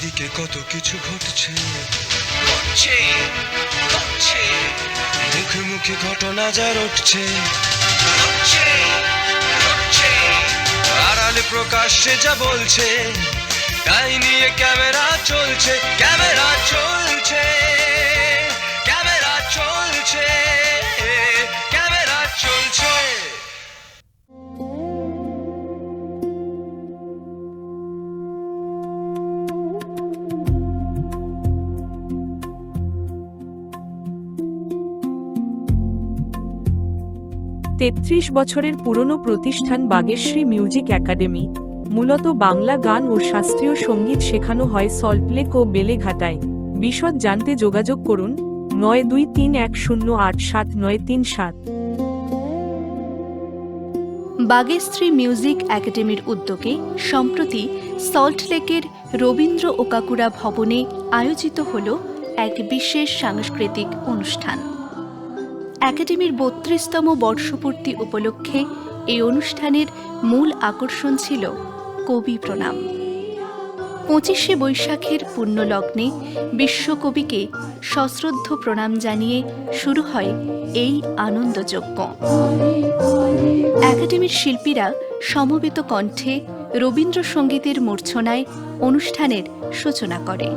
চারিদিকে কত কিছু ঘটছে, মুখে মুখে ঘটনা যা রটছে, আড়ালে প্রকাশ্যে যা বলছে, তাই নিয়ে ক্যামেরা চলছে, ক্যামেরা চলছে, ক্যামেরা চলছে, ক্যামেরা চলছে। তেত্রিশ বছরের পুরনো প্রতিষ্ঠান বাগেশ্বরী মিউজিক একাডেমি। মূলত বাংলা গান ও শাস্ত্রীয় সঙ্গীত শেখানো হয় সল্টলেক ও বেলেঘাটায়। বিশদ জানতে যোগাযোগ করুন 9231087937। বাগেশ্বরী মিউজিক একাডেমির উদ্যোগে সম্প্রতি সল্টলেকের রবীন্দ্র ওকাকুরা ভবনে আয়োজিত হল এক বিশেষ সাংস্কৃতিক অনুষ্ঠান। একাডেমির ৩২তম বর্ষপূর্তি উপলক্ষে এই অনুষ্ঠানের মূল আকর্ষণ ছিল কবি প্রণাম। ২৫শে বৈশাখের পুণ্যলগ্নে বিশ্বকবিকে সশ্রদ্ধ প্রণাম জানিয়ে শুরু হয় এই আনন্দযজ্ঞ। একাডেমির শিল্পীরা সমবেত কণ্ঠে রবীন্দ্রসঙ্গীতের মূর্ছনায় অনুষ্ঠানের সূচনা করে।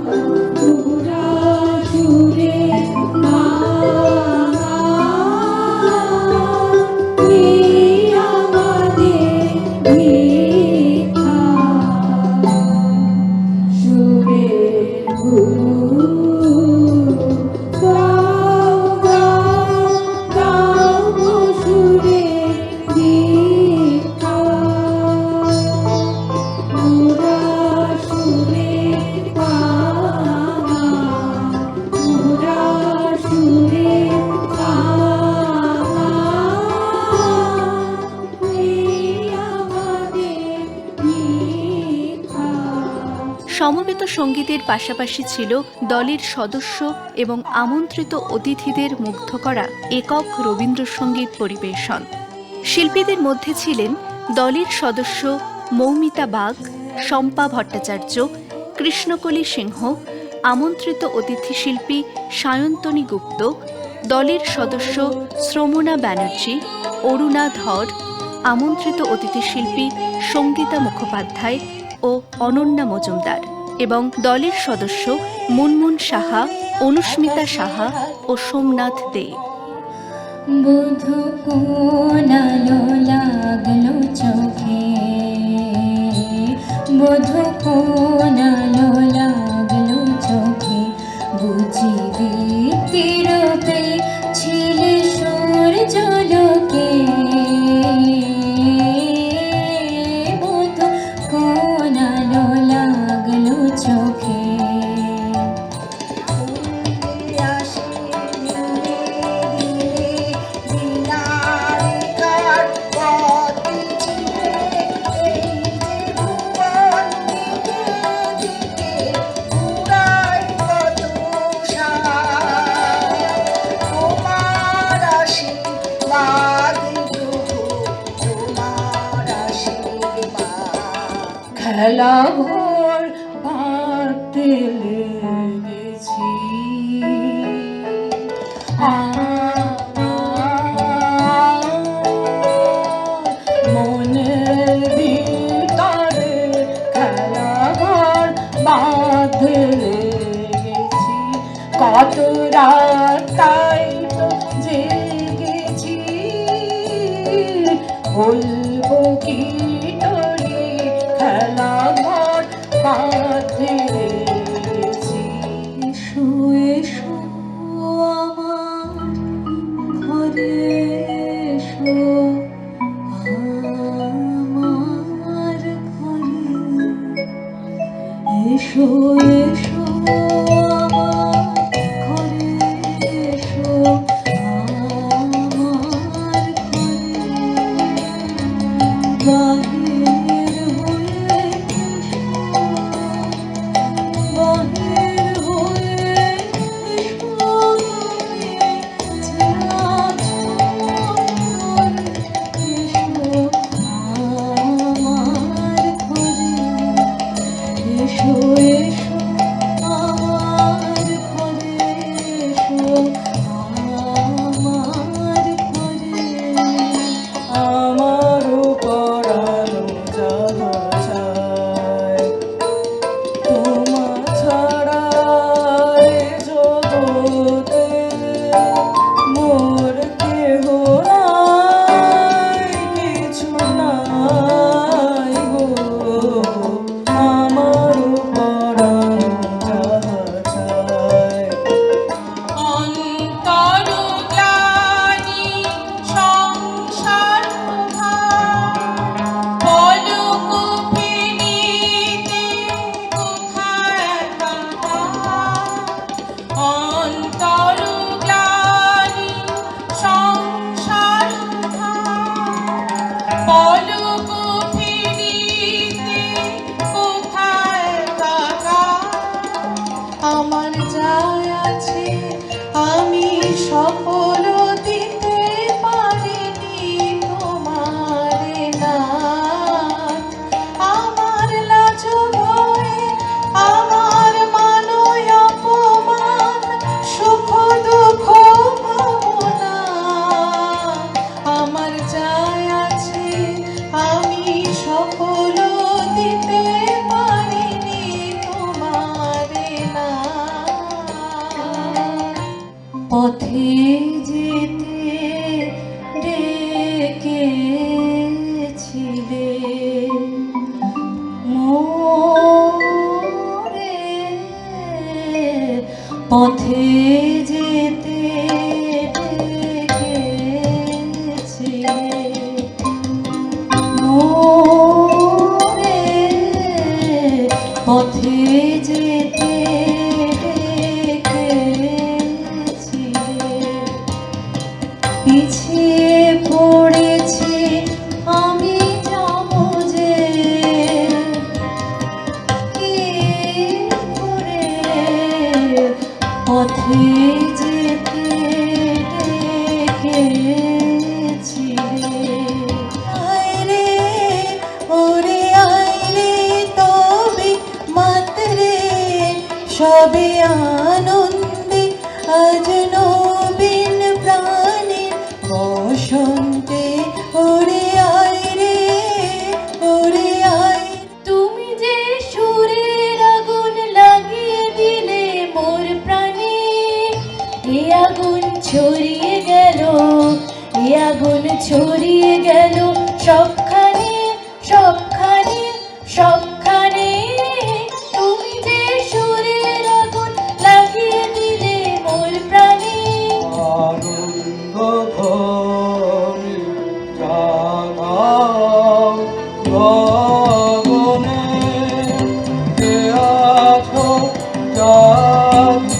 সমবেত সঙ্গীতের পাশাপাশি ছিল দলের সদস্য এবং আমন্ত্রিত অতিথিদের মুগ্ধ করা একক রবীন্দ্রসঙ্গীত পরিবেশন। শিল্পীদের মধ্যে ছিলেন দলের সদস্য মৌমিতা বাগ, শম্পা ভট্টাচার্য, কৃষ্ণকলি সিংহ, আমন্ত্রিত অতিথি শিল্পী সায়ন্তনী গুপ্ত, দলের সদস্য শ্রমণা ব্যানার্জি, অরুণা ধর, আমন্ত্রিত অতিথি শিল্পী সঙ্গীতা মুখোপাধ্যায় ও অনন্যা মজুমদার এবং দলের সদস্য মুনমুন সাহা, অনুস্মিতা সাহা ও সোমনাথ দে। বধূ কোনালো লাগলো চোখে, বধূ কোনালো লাগলো চোখে, বুঝি দীপ্তিরূপে ছিলে সূর্যালোকে। খেলা ঘর বাঁধতে লেগেছি, মনের ভিতরে খেলা ঘর বাঁধতে লেগেছি। কত রাত তাই তো জেগেছি, বলবো কি খেলা ঘর বাঁধতে লেগেছি। এসো এসো আমার ঘরে, এসো আমার ঘরে, এসো এসো আমার ঘরে, এসো আমার ঘরে। এসো এসো চাই তোমা ছাড়া এ জগতে মোর কেহ নাই কিছু নাই গো আমার পরাণ যাহা চায় অন্তর্জ্ঞানী সংসার পলক ফেলিতে কোথায় কাটা অন্তর্জ্ঞানী সংসার পলক ফেলিতে কোথায় কাটা আমার যায় আছে আমি সফল দিতে পারিনি তোমারে নাথ আমার লাজ ভয়ে আমার মানয় অপমান সুখ দুঃখ ভাবনা আমার যায় আছে আমি সফল দিতে পারিনি তোমারে না পথে যেতে ডেকেছিলে মোরে পথে যেতে ডেকেছিলে মোরে পথে যেতে ডেকেছিলে পিছিয়ে পড়েছি আমি যাবো যে কি করে পথে যেতে ডেকেছিলে আয় রে ওরে আয় রে তবে মাতরে সবে আনন্দে আজ নবীন প্রাণে বসন্তে ওরে আয় রে ওরে আয় তুমি যে সুরের আগুন লাগিয়ে দিলে মোর প্রাণে এ আগুন ছড়িয়ে গেল এ আগুন ছড়িয়ে গেল সবখানে সবখানে সবখানে তুমি যে সুরের আগুন লাগিয়ে দিলে মোর প্রাণে আনন্দ ঘরে জাগাও গগনে কে আছো জাগিয়া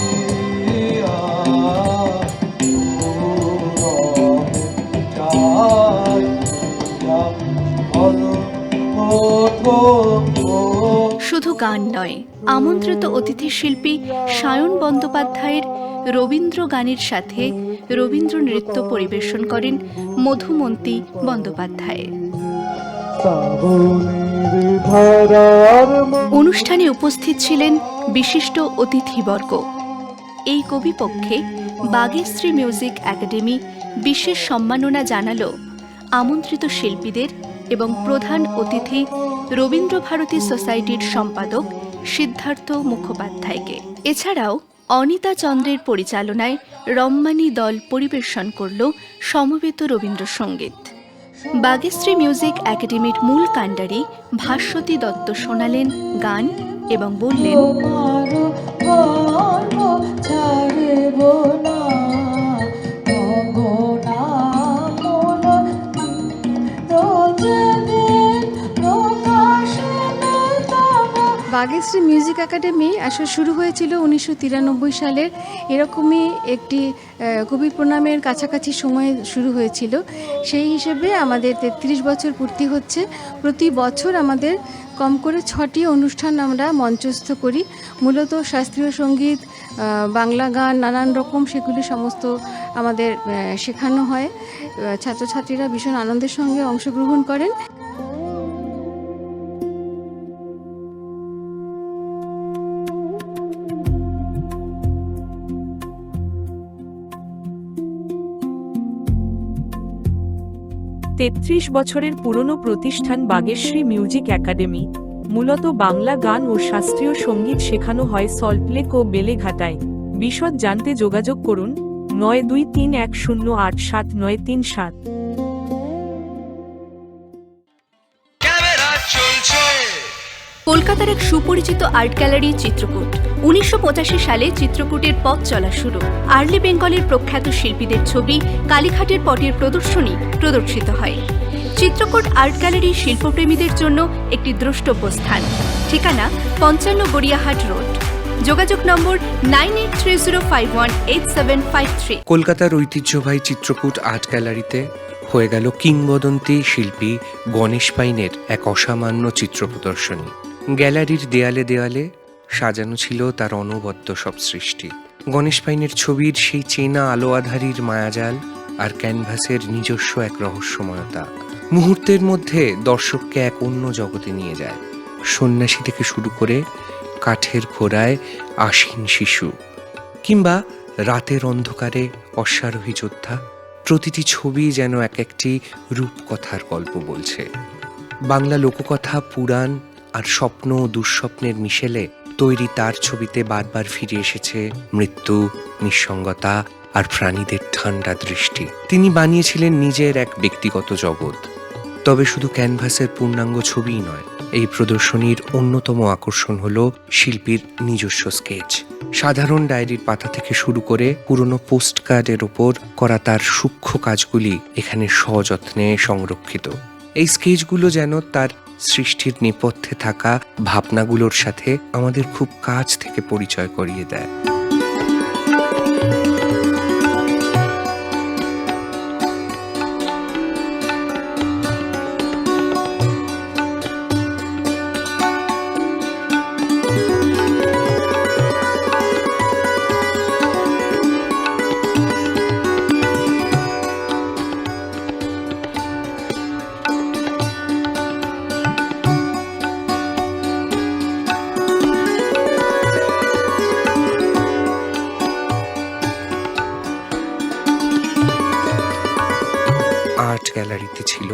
শুধু গান নয়, আমন্ত্রিত অতিথি শিল্পী সায়ন বন্দ্যোপাধ্যায়ের রবীন্দ্র গানের সাথে রবীন্দ্র নৃত্য পরিবেশন করেন মধুমন্তী বন্দ্যোপাধ্যায়। অনুষ্ঠানে উপস্থিত ছিলেন বিশিষ্ট অতিথিবর্গ। এই কবিপক্ষে বাগেশ্রী মিউজিক একাডেমি বিশেষ সম্মাননা জানালো আমন্ত্রিত শিল্পীদের এবং প্রধান অতিথি রবীন্দ্রভারতী সোসাইটির সম্পাদক সিদ্ধার্থ মুখোপাধ্যায়কে। এছাড়াও অনিতা চন্দ্রের পরিচালনায় রম্মানী দল পরিবেশন করল সমবেত রবীন্দ্রসঙ্গীত। বাগেশ্রী মিউজিক একাডেমির মূল কাণ্ডারি ভাস্বতী দত্ত শোনালেন গান এবং বললেন, বাগেশ্রী মিউজিক একাডেমি আসলে শুরু হয়েছিল 1993 সালের এরকমই একটি কবি প্রণামের কাছাকাছি সময়ে শুরু হয়েছিল। সেই হিসেবে আমাদের 33 বছর পূর্তি হচ্ছে। প্রতি বছর আমাদের কম করে 6টি অনুষ্ঠান আমরা মঞ্চস্থ করি। মূলত শাস্ত্রীয় সঙ্গীত, বাংলা গান, নানান রকম সেগুলি সমস্ত আমাদের শেখানো হয়। ছাত্রছাত্রীরা ভীষণ আনন্দের সঙ্গে অংশগ্রহণ করেন। ৩৩ বছরের পুরনো প্রতিষ্ঠান বাগেশ্রী মিউজিক একাডেমি। মূলত বাংলা গান ও শাস্ত্রীয় সঙ্গীত শেখানো হয় সল্টলেক ও বেলেঘাটায়। বিশদ জানতে যোগাযোগ করুন 9231087937। ক্যামেরা চলছে। কলকাতার এক সুপরিচিত আর্ট গ্যালারি চিত্রকূট। 1985 সালে চিত্রকূটের পথ চলা শুরু। আর্লি বেঙ্গলের প্রখ্যাত শিল্পীদের ছবি, কালীঘাটের পটের প্রদর্শনী প্রদর্শিত হয়। চিত্রকূট আর্ট গ্যালারি শিল্পপ্রেমীদের জন্য একটি দ্রষ্টব্য স্থান। ঠিকানা 55 গড়িয়াহাট রোড। যোগাযোগ নম্বর 9830518753। কলকাতার ঐতিহ্যবাহী চিত্রকূট আর্ট গ্যালারিতে হয়ে গেল কিংবদন্তি শিল্পী গণেশ পাইনের এক অসামান্য চিত্র প্রদর্শনী। গ্যালারির দেয়ালে দেয়ালে সাজানো ছিল তার অনবদ্য সব সৃষ্টি। গণেশ পাইনের ছবির সেই চেনা আলো আধারির মায়াজাল আর ক্যানভাসের নিজস্ব এক রহস্যময়তা মুহূর্তের মধ্যে দর্শককে এক অন্য জগতে নিয়ে যায়। সন্ন্যাসী থেকে শুরু করে কাঠের ঘোড়ায় আশীন শিশু, কিংবা রাতের অন্ধকারে অশ্বারোহী যোদ্ধা, প্রতিটি ছবি যেন এক একটি রূপকথার গল্প বলছে। বাংলা লোককথা, পুরাণ আর স্বপ্ন ও দুঃস্বপ্নের মিশেলে তৈরি তার ছবিতে বারবার ফিরে এসেছে মৃত্যু, নিঃসঙ্গতা আর প্রাণীদের ঠান্ডা দৃষ্টি। তিনি বানিয়েছিলেন নিজের এক ব্যক্তিগত জগৎ। তবে শুধু ক্যানভাসের পূর্ণাঙ্গ ছবিই নয়, এই প্রদর্শনীর অন্যতম আকর্ষণ হল শিল্পীর নিজস্ব স্কেচ। সাধারণ ডায়েরির পাতা থেকে শুরু করে পুরনো পোস্ট কার্ডের ওপর করা তার সূক্ষ্ম কাজগুলি এখানে সযত্নে সংরক্ষিত। এই স্কেচগুলো যেন তার সৃষ্টির নেপথ্যে থাকা ভাবনাগুলোর সাথে আমাদের খুব কাছ থেকে পরিচয় করিয়ে দেয়। আর্ট গ্যালারিতে ছিল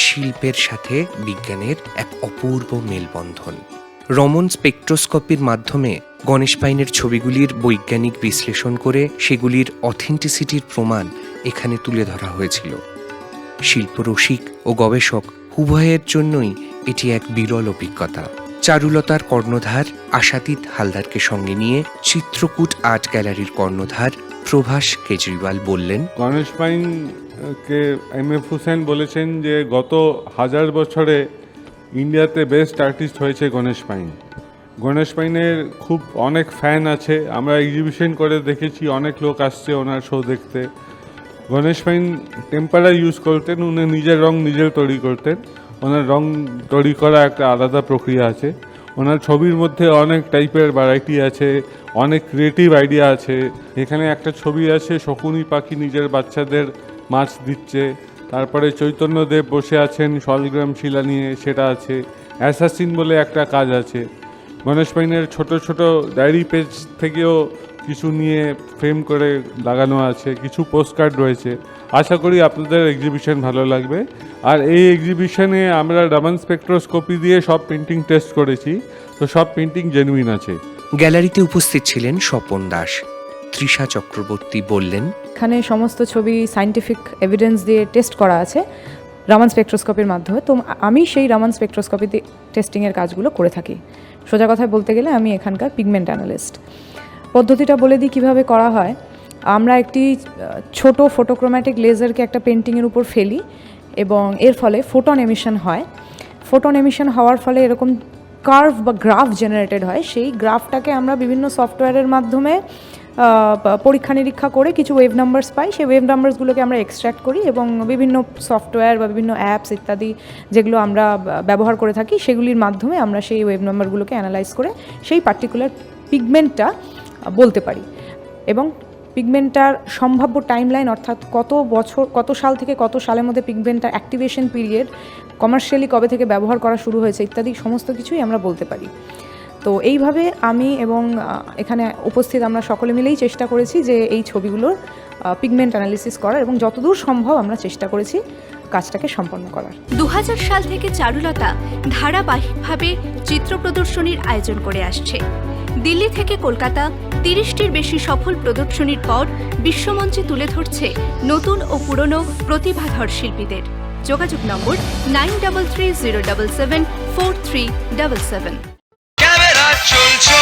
শিল্পের সাথে বিজ্ঞানের এক অপূর্ব মেলবন্ধন। রমন স্পেকট্রোস্কোপির মাধ্যমে গণেশ পাইনের ছবিগুলির বৈজ্ঞানিক বিশ্লেষণ করে সেগুলির অথেন্টিসিটির প্রমাণ এখানে তুলে ধরা হয়েছিল। শিল্পরসিক ও গবেষক উভয়ের জন্যই এটি এক বিরল অভিজ্ঞতা। চারুলতার কর্ণধার আশাতীত হালদারকে সঙ্গে নিয়ে চিত্রকূট আর্ট গ্যালারির কর্ণধার প্রভাস কেজরিওয়াল বললেন, গণেশ পাইনকে এম.এফ. হুসেন বলেছেন যে গত 1000 বছরে ইন্ডিয়াতে বেস্ট আর্টিস্ট হয়েছে গণেশ পাইন। গণেশ পাইনের খুব অনেক ফ্যান আছে, আমরা এক্সিবিশন করে দেখেছি, অনেক লোক আসছে ওনার শো দেখতে। গণেশ পাইন টেম্পারার ইউজ করতেন, উনি নিজের রং নিজের তৈরি করতেন। ওনার রং তৈরি করা একটা আলাদা প্রক্রিয়া আছে। ওনার ছবির মধ্যে অনেক টাইপের ভ্যারাইটি আছে, অনেক ক্রিয়েটিভ আইডিয়া আছে। এখানে একটা ছবি আছে, শকুনি পাখি নিজের বাচ্চাদের মাছ দিচ্ছে। তারপরে চৈতন্যদেব বসে আছেন শালগ্রাম শিলা নিয়ে, সেটা আছে। অ্যাসাসিন বলে একটা কাজ আছে। গণেশ পাইনের ছোট ছোট ডায়েরি পেজ থেকেও কিছু নিয়ে ফ্রেম করে লাগানো আছে, কিছু পোস্টকার্ড রয়েছে। আশা করি আপনাদের এক্সিবিশন ভালো লাগবে। আর এই এক্সিবিশনে আমরা রামান স্পেকট্রোস্কোপি দিয়ে সব পেন্টিং টেস্ট করেছি, তো সব পেন্টিং জেনুইন আছে। গ্যালারিতে উপস্থিত ছিলেন স্বপন দাস। তৃষা চক্রবর্তী বললেন, এখানে সমস্ত ছবি সায়েন্টিফিক এভিডেন্স দিয়ে টেস্ট করা আছে রামান স্পেকট্রোস্কোপির মাধ্যমে। তো আমি সেই রামান স্পেকট্রোস্কোপি টেস্টিংয়ের কাজগুলো করে থাকি। সোজা কথায় বলতে গেলে আমি এখানকার পিগমেন্ট অ্যানালিস্ট। পদ্ধতিটা বলে দিই কীভাবে করা হয়। আমরা একটি ছোট ফটোক্রোম্যাটিক লেজারকে একটা পেন্টিংয়ের উপর ফেলি এবং এর ফলে ফোটন এমিশন হয়। ফোটন এমিশন হওয়ার ফলে এরকম কার্ভ বা গ্রাফ জেনারেটেড হয়। সেই গ্রাফটাকে আমরা বিভিন্ন সফটওয়্যারের মাধ্যমে পরীক্ষা নিরীক্ষা করে কিছু ওয়েভ নাম্বারস পাই। সেই ওয়েভ নাম্বারসগুলোকে আমরা এক্সট্র্যাক্ট করি এবং বিভিন্ন সফটওয়্যার বা বিভিন্ন অ্যাপস ইত্যাদি যেগুলো আমরা ব্যবহার করে থাকি সেগুলির মাধ্যমে আমরা সেই ওয়েভ নাম্বারগুলোকে অ্যানালাইজ করে সেই পার্টিকুলার পিগমেন্টটা বলতে পারি। এবং পিগমেন্টটার সম্ভাব্য টাইমলাইন, অর্থাৎ কত বছর, কত সাল থেকে কত সালের মধ্যে পিগমেন্টটার অ্যাক্টিভেশন পিরিয়ড, কমার্শিয়ালি কবে থেকে ব্যবহার করা শুরু হয়েছে ইত্যাদি সমস্ত কিছুই আমরা বলতে পারি। তো এইভাবে আমি এবং এখানে উপস্থিত আমরা সকলে মিলেই চেষ্টা করেছি যে এই ছবিগুলোর পিগমেন্ট অ্যানালিসিস করার, এবং যতদূর সম্ভব আমরা চেষ্টা করেছি কাজটাকে সম্পন্ন করার। 2000 সাল থেকে চারুলতা ধারাবাহিকভাবে চিত্র প্রদর্শনীর আয়োজন করে আসছে। দিল্লি থেকে কলকাতা 30টির বেশি সফল প্রদর্শনীর পর বিশ্বমঞ্চে তুলে ধরছে নতুন ও পুরনো প্রতিভাধর শিল্পীদের। যোগাযোগ নম্বর 9330774377। ক্যামেরা চলছে।